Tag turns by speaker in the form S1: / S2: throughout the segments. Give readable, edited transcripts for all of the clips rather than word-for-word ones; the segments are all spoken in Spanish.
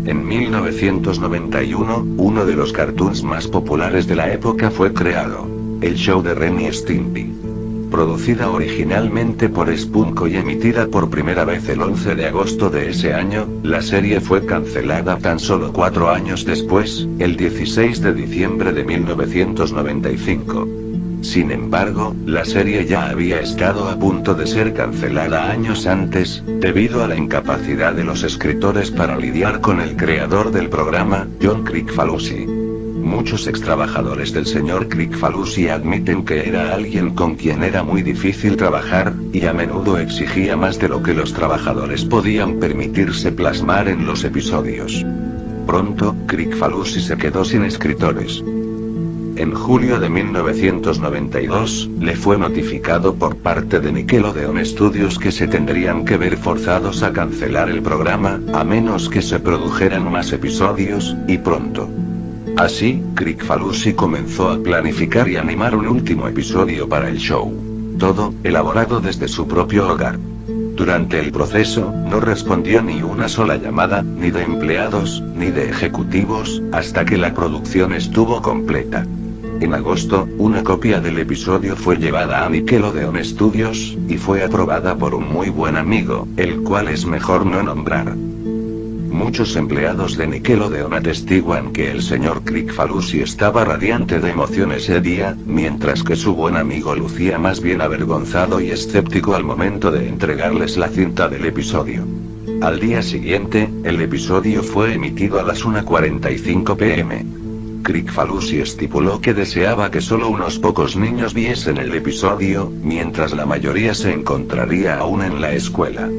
S1: En 1991, uno de los cartoons más populares de la época fue creado. El show de Ren y Stimpy. Producida originalmente por Spunko y emitida por primera vez el 11 de agosto de ese año, la serie fue cancelada tan solo 4 años después, el 16 de diciembre de 1995. Sin embargo, la serie ya había estado a punto de ser cancelada años antes, debido a la incapacidad de los escritores para lidiar con el creador del programa, John Kricfalusi. Muchos extrabajadores del señor Kricfalusi admiten que era alguien con quien era muy difícil trabajar, y a menudo exigía más de lo que los trabajadores podían permitirse plasmar en los episodios. Pronto, Kricfalusi se quedó sin escritores. En julio de 1992, le fue notificado por parte de Nickelodeon Studios que se tendrían que ver forzados a cancelar el programa, a menos que se produjeran más episodios, y pronto. Así, Kricfalusi comenzó a planificar y animar un último episodio para el show. Todo, elaborado desde su propio hogar. Durante el proceso, no respondió ni una sola llamada, ni de empleados, ni de ejecutivos, hasta que la producción estuvo completa. En agosto, una copia del episodio fue llevada a Nickelodeon Studios, y fue aprobada por un muy buen amigo, el cual es mejor no nombrar. Muchos empleados de Nickelodeon atestiguan que el señor Kricfalusi estaba radiante de emoción ese día, mientras que su buen amigo lucía más bien avergonzado y escéptico al momento de entregarles la cinta del episodio. Al día siguiente, el episodio fue emitido a las 1:45 p.m. Kricfalusi estipuló que deseaba que solo unos pocos niños viesen el episodio, mientras la mayoría se encontraría aún en la escuela.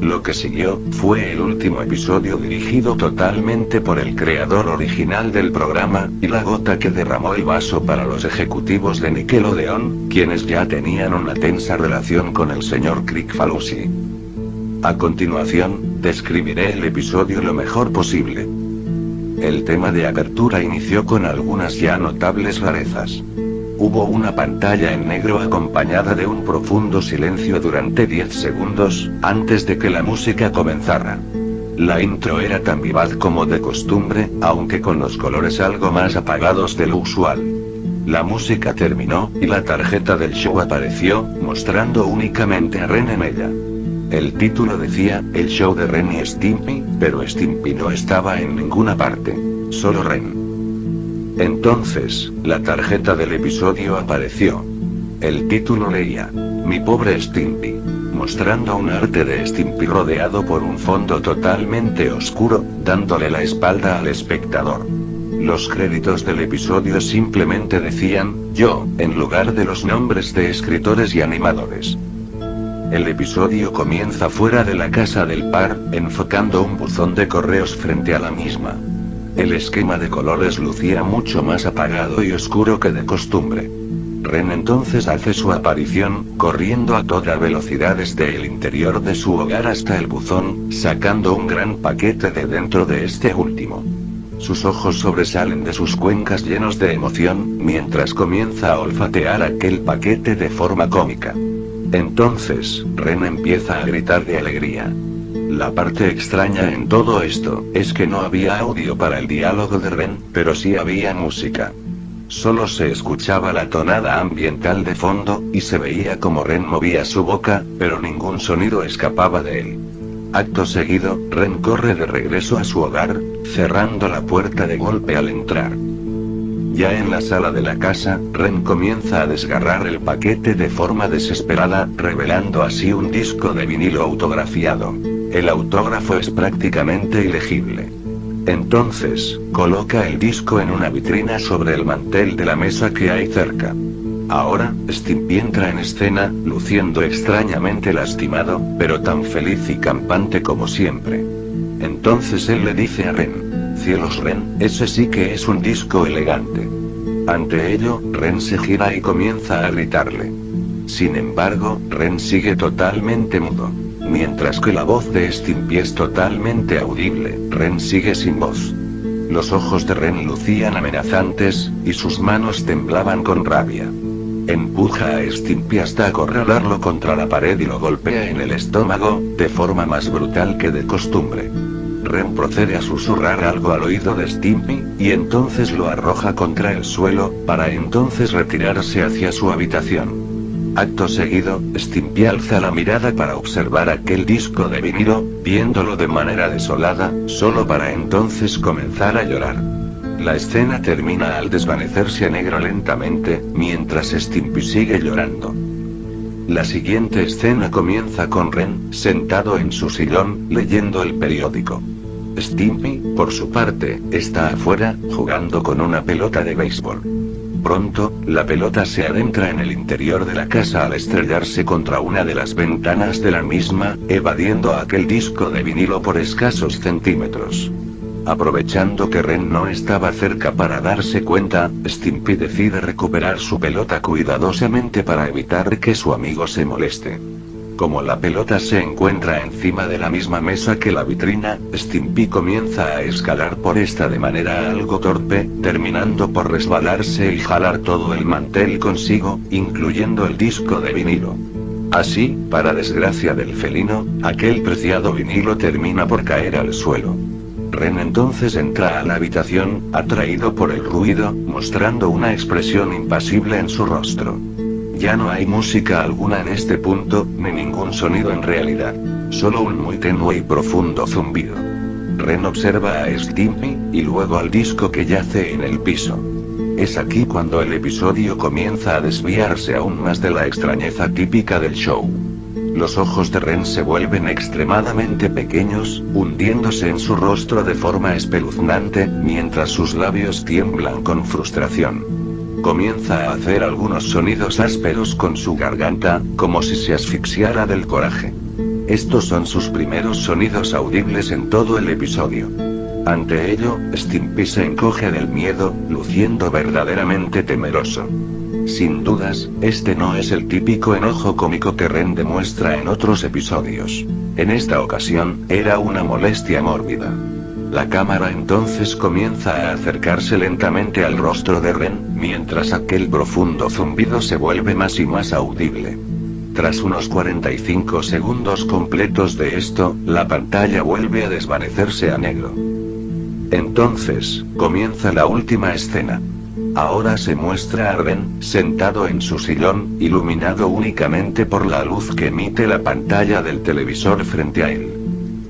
S1: Lo que siguió, fue el último episodio dirigido totalmente por el creador original del programa, y la gota que derramó el vaso para los ejecutivos de Nickelodeon, quienes ya tenían una tensa relación con el señor Kricfalusi. A continuación, describiré el episodio lo mejor posible. El tema de apertura inició con algunas ya notables rarezas. Hubo una pantalla en negro acompañada de un profundo silencio durante 10 segundos, antes de que la música comenzara. La intro era tan vivaz como de costumbre, aunque con los colores algo más apagados de lo usual. La música terminó, y la tarjeta del show apareció, mostrando únicamente a Ren en ella. El título decía, el show de Ren y Stimpy, pero Stimpy no estaba en ninguna parte. Solo Ren. Entonces, la tarjeta del episodio apareció. El título leía, Mi pobre Stimpy, mostrando un arte de Stimpy rodeado por un fondo totalmente oscuro, dándole la espalda al espectador. Los créditos del episodio simplemente decían, yo, en lugar de los nombres de escritores y animadores. El episodio comienza fuera de la casa del par, enfocando un buzón de correos frente a la misma. El esquema de colores lucía mucho más apagado y oscuro que de costumbre. Ren entonces hace su aparición, corriendo a toda velocidad desde el interior de su hogar hasta el buzón, sacando un gran paquete de dentro de este último. Sus ojos sobresalen de sus cuencas llenos de emoción, mientras comienza a olfatear aquel paquete de forma cómica. Entonces, Ren empieza a gritar de alegría. La parte extraña en todo esto, es que no había audio para el diálogo de Ren, pero sí había música. Solo se escuchaba la tonada ambiental de fondo, y se veía como Ren movía su boca, pero ningún sonido escapaba de él. Acto seguido, Ren corre de regreso a su hogar, cerrando la puerta de golpe al entrar. Ya en la sala de la casa, Ren comienza a desgarrar el paquete de forma desesperada, revelando así un disco de vinilo autografiado. El autógrafo es prácticamente ilegible. Entonces, coloca el disco en una vitrina sobre el mantel de la mesa que hay cerca. Ahora, Stimpy entra en escena, luciendo extrañamente lastimado, pero tan feliz y campante como siempre. Entonces él le dice a Ren, cielos Ren, ese sí que es un disco elegante. Ante ello, Ren se gira y comienza a gritarle. Sin embargo, Ren sigue totalmente mudo. Mientras que la voz de Stimpy es totalmente audible, Ren sigue sin voz. Los ojos de Ren lucían amenazantes, y sus manos temblaban con rabia. Empuja a Stimpy hasta acorralarlo contra la pared y lo golpea en el estómago, de forma más brutal que de costumbre. Ren procede a susurrar algo al oído de Stimpy, y entonces lo arroja contra el suelo, para entonces retirarse hacia su habitación. Acto seguido, Stimpy alza la mirada para observar aquel disco de vinilo, viéndolo de manera desolada, solo para entonces comenzar a llorar. La escena termina al desvanecerse a negro lentamente, mientras Stimpy sigue llorando. La siguiente escena comienza con Ren, sentado en su sillón, leyendo el periódico. Stimpy, por su parte, está afuera, jugando con una pelota de béisbol. Pronto, la pelota se adentra en el interior de la casa al estrellarse contra una de las ventanas de la misma, evadiendo aquel disco de vinilo por escasos centímetros. Aprovechando que Ren no estaba cerca para darse cuenta, Stimpy decide recuperar su pelota cuidadosamente para evitar que su amigo se moleste. Como la pelota se encuentra encima de la misma mesa que la vitrina, Stimpy comienza a escalar por esta de manera algo torpe, terminando por resbalarse y jalar todo el mantel consigo, incluyendo el disco de vinilo. Así, para desgracia del felino, aquel preciado vinilo termina por caer al suelo. Ren entonces entra a la habitación, atraído por el ruido, mostrando una expresión impasible en su rostro. Ya no hay música alguna en este punto, ni ningún sonido en realidad. Solo un muy tenue y profundo zumbido. Ren observa a Stimpy, y luego al disco que yace en el piso. Es aquí cuando el episodio comienza a desviarse aún más de la extrañeza típica del show. Los ojos de Ren se vuelven extremadamente pequeños, hundiéndose en su rostro de forma espeluznante, mientras sus labios tiemblan con frustración. Comienza a hacer algunos sonidos ásperos con su garganta, como si se asfixiara del coraje. Estos son sus primeros sonidos audibles en todo el episodio. Ante ello, Stimpy se encoge del miedo, luciendo verdaderamente temeroso. Sin dudas, este no es el típico enojo cómico que Ren demuestra en otros episodios. En esta ocasión, era una molestia mórbida. La cámara entonces comienza a acercarse lentamente al rostro de Ren, mientras aquel profundo zumbido se vuelve más y más audible. Tras unos 45 segundos completos de esto, la pantalla vuelve a desvanecerse a negro. Entonces, comienza la última escena. Ahora se muestra a Ren, sentado en su sillón, iluminado únicamente por la luz que emite la pantalla del televisor frente a él.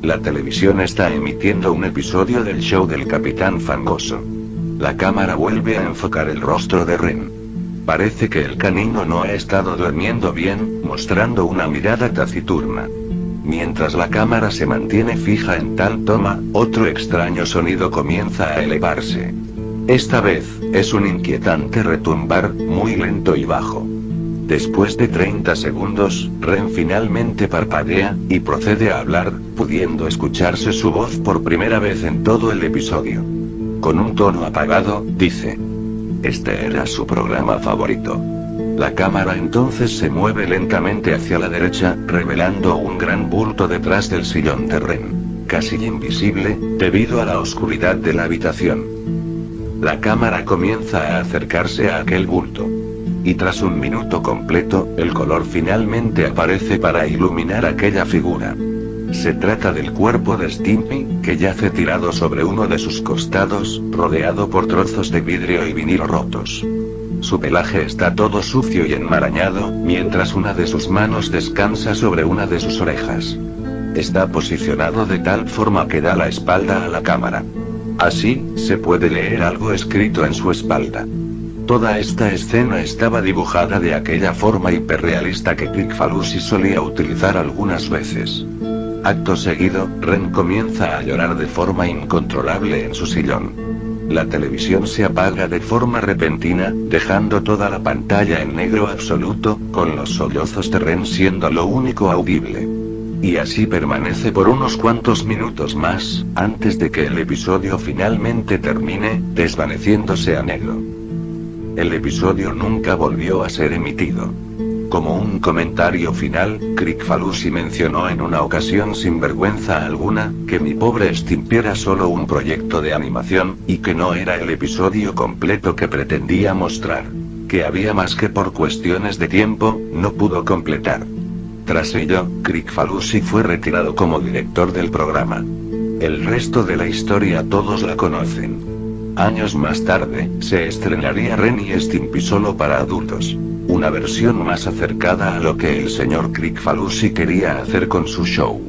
S1: La televisión está emitiendo un episodio del show del Capitán Fangoso. La cámara vuelve a enfocar el rostro de Ren. Parece que el canino no ha estado durmiendo bien, mostrando una mirada taciturna. Mientras la cámara se mantiene fija en tal toma, otro extraño sonido comienza a elevarse. Esta vez, es un inquietante retumbar, muy lento y bajo. Después de 30 segundos, Ren finalmente parpadea, y procede a hablar, pudiendo escucharse su voz por primera vez en todo el episodio. Con un tono apagado, dice: este era su programa favorito. La cámara entonces se mueve lentamente hacia la derecha, revelando un gran bulto detrás del sillón de Ren, casi invisible, debido a la oscuridad de la habitación. La cámara comienza a acercarse a aquel bulto. Y tras un minuto completo, el color finalmente aparece para iluminar aquella figura. Se trata del cuerpo de Stimpy, que yace tirado sobre uno de sus costados, rodeado por trozos de vidrio y vinilo rotos. Su pelaje está todo sucio y enmarañado, mientras una de sus manos descansa sobre una de sus orejas. Está posicionado de tal forma que da la espalda a la cámara. Así, se puede leer algo escrito en su espalda. Toda esta escena estaba dibujada de aquella forma hiperrealista que Kricfalusi solía utilizar algunas veces. Acto seguido, Ren comienza a llorar de forma incontrolable en su sillón. La televisión se apaga de forma repentina, dejando toda la pantalla en negro absoluto, con los sollozos de Ren siendo lo único audible. Y así permanece por unos cuantos minutos más, antes de que el episodio finalmente termine, desvaneciéndose a negro. El episodio nunca volvió a ser emitido. Como un comentario final, Kricfalusi mencionó en una ocasión sin vergüenza alguna, que Mi pobre Stimpy era solo un proyecto de animación, y que no era el episodio completo que pretendía mostrar. Que había más que por cuestiones de tiempo, no pudo completar. Tras ello, Kricfalusi fue retirado como director del programa. El resto de la historia todos la conocen. Años más tarde, se estrenaría Ren y Stimpy solo para adultos. Una versión más acercada a lo que el señor Kricfalusi quería hacer con su show.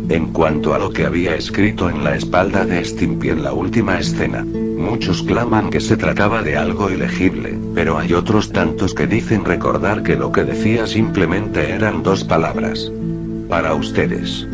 S1: En cuanto a lo que había escrito en la espalda de Stimpy en la última escena, muchos claman que se trataba de algo ilegible, pero hay otros tantos que dicen recordar que lo que decía simplemente eran dos palabras. Para ustedes.